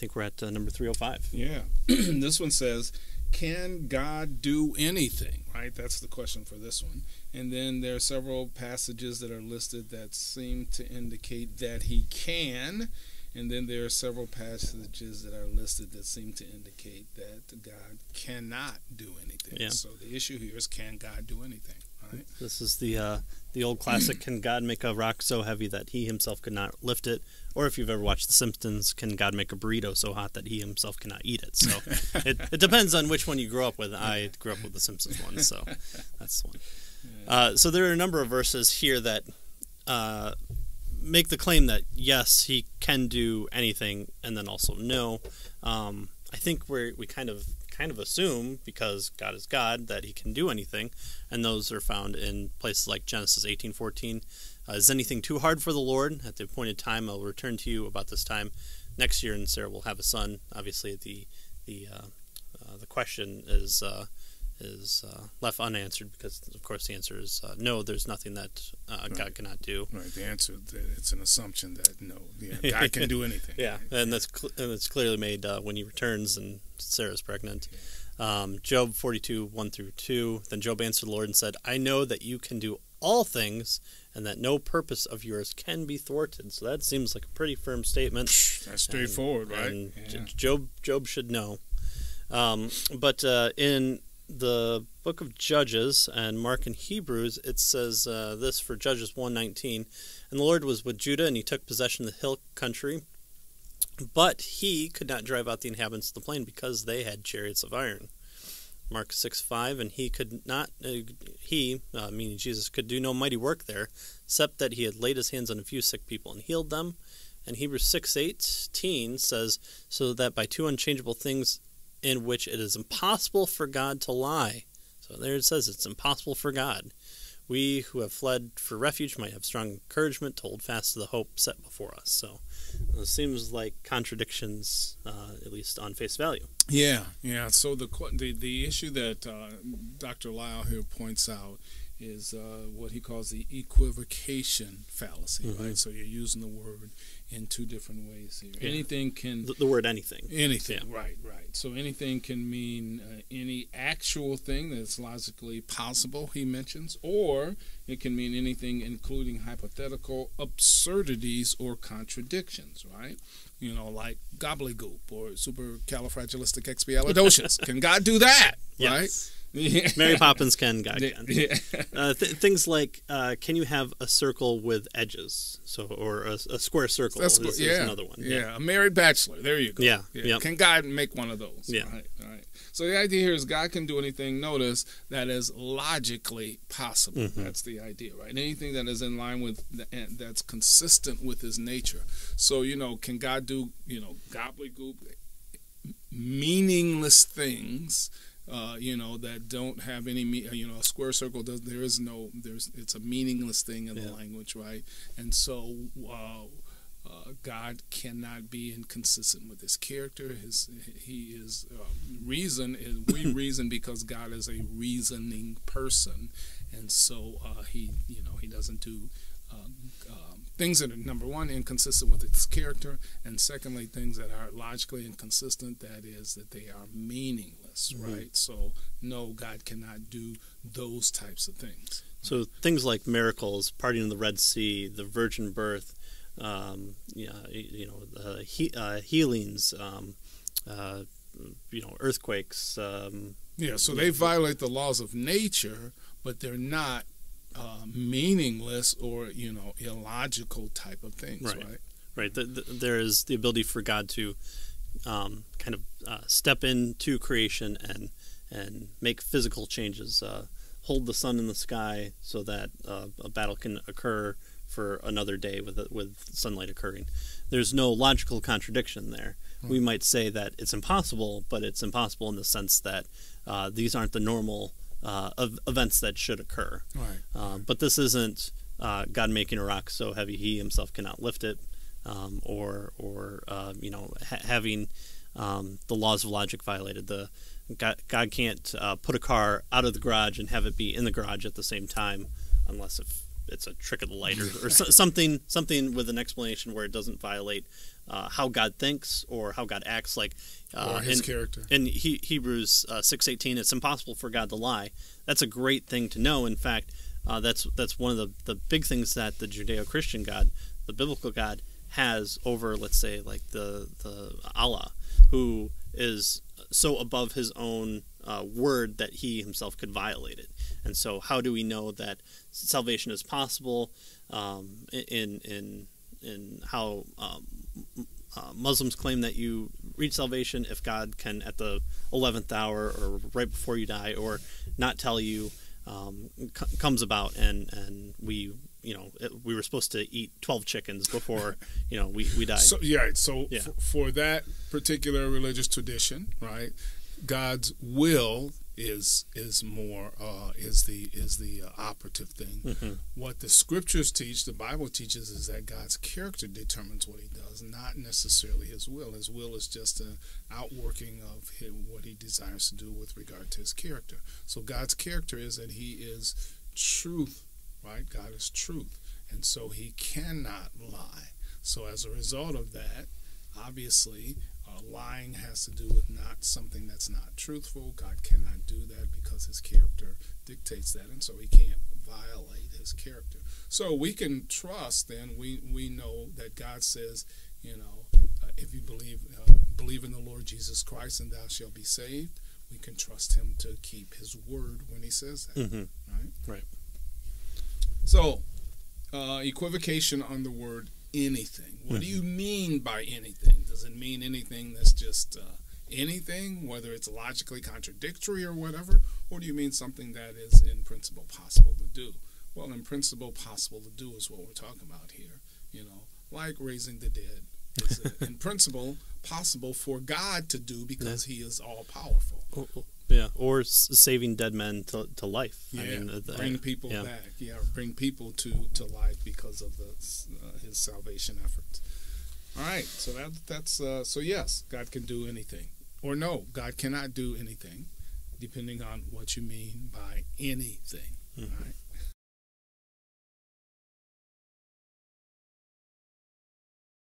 think we're at number 305. Yeah. This one says, can God do anything? Right? That's the question for this one. And then there are several passages that are listed that seem to indicate that he can. And then there are several passages that are listed that seem to indicate that God cannot do anything. Yeah. So the issue here is, can God do anything? Right? This is the old classic, can God make a rock so heavy that he himself could not lift it? Or if you've ever watched The Simpsons, can God make a burrito so hot that he himself cannot eat it? So it depends on which one you grew up with. I grew up with The Simpsons one, so that's the one. So there are a number of verses here that make the claim that yes, he can do anything, and then also no. I think we kind of assume, because God is God, that he can do anything, and those are found in places like Genesis 18:14. Is anything too hard for the Lord? At the appointed time, I'll return to you about this time next year, and Sarah will have a son. Obviously, the question is left unanswered, because of course the answer is no. There's nothing that God cannot do. Right. The answer, it's an assumption that no, God can do anything. Yeah, and that's clearly made when he returns and Sarah's pregnant. Job 42:1-2. Then Job answered the Lord and said, I know that you can do all things, and that no purpose of yours can be thwarted. So that seems like a pretty firm statement. That's straightforward, right? And Job should know. But in the book of Judges and Mark and Hebrews, it says this for Judges 1:19, and the Lord was with Judah, and he took possession of the hill country, but he could not drive out the inhabitants of the plain, because they had chariots of iron. Mark 6:5, and he could not, meaning Jesus, could do no mighty work there, except that he had laid his hands on a few sick people and healed them. And Hebrews 6:18 says, so that by two unchangeable things in which it is impossible for God to lie. So there it says it's impossible for God. We who have fled for refuge might have strong encouragement to hold fast to the hope set before us. So it seems like contradictions, at least on face value. Yeah. So the issue that Dr. Lyle here points out is what he calls the equivocation fallacy. Mm-hmm. Right? So you're using the word in two different ways here. Yeah. Anything can... The word anything. Anything, yeah. Right. So anything can mean any actual thing that's logically possible, he mentions, or it can mean anything including hypothetical absurdities or contradictions, right? Like gobbledygook or supercalifragilisticexpialidocious. Can God do that, yes. Right? Yeah. Mary Poppins can, God can. Yeah. Things like, can you have a circle with edges? Or a square circle is another one. Yeah, a married bachelor. There you go. Yeah. Yep. Can God make one of those? Yeah. Right. So the idea here is God can do anything, notice, that is logically possible. Mm-hmm. That's the idea, right? Anything that is in line with, that's consistent with his nature. So, can God do, gobbledygook, meaningless things, that don't have any, a square circle it's a meaningless thing in the language, right? And so God cannot be inconsistent with his character. We reason because God is a reasoning person, and so he doesn't do things that are, number one, inconsistent with his character, and secondly, things that are logically inconsistent, that is, that they are meaningless, mm-hmm. right? So, no, God cannot do those types of things. So things like miracles, parting of the Red Sea, the virgin birth, healings, earthquakes. So they violate the laws of nature, but they're not meaningless or illogical type of things, right? There is the ability for God to step into creation and make physical changes, hold the sun in the sky so that a battle can occur for another day with sunlight occurring. There's no logical contradiction there. We might say that it's impossible, but it's impossible in the sense that these aren't the normal events that should occur. Right. But this isn't God making a rock so heavy he himself cannot lift it, or having the laws of logic violated. God can't put a car out of the garage and have it be in the garage at the same time, unless if it's a trick of the light or something with an explanation where it doesn't violate how God thinks or how God acts, like or his character. In Hebrews 6:18, it's impossible for God to lie. That's a great thing to know. In fact, that's one of the big things that the Judeo-Christian God, the biblical God, has over, let's say, like the Allah, who is so above his own word that he himself could violate it. And so how do we know that salvation is possible in how Muslims claim that you reach salvation if God can, at the 11th hour or right before you die, or not tell you, comes about, and we were supposed to eat 12 chickens before we died. So for that particular religious tradition, right, God's will is the operative thing. Mm-hmm. What the scriptures teach, the Bible teaches, is that God's character determines what he does, not necessarily his will. His will is just an outworking of what he desires to do with regard to his character. So God's character is that he is truth, right? God is truth, and so he cannot lie. So as a result of that, obviously, lying has to do with not something that's not truthful. God cannot do that because his character dictates that, and so he can't violate his character. So we can trust, then, we know that God says, if you believe in the Lord Jesus Christ, and thou shalt be saved. We can trust him to keep his word when he says that. Mm-hmm. Right. So, equivocation on the word anything. What do you mean by anything? Does it mean anything that's just anything, whether it's logically contradictory or whatever? Or do you mean something that is in principle possible to do? Well, in principle possible to do is what we're talking about here. Like raising the dead. It's in principle possible for God to do because he is all powerful. Yeah, or saving dead men to life. Yeah, bring people back. Yeah, bring people to life because of his salvation efforts. All right, so that's so yes, God can do anything, or no, God cannot do anything, depending on what you mean by anything. Mm-hmm. Right.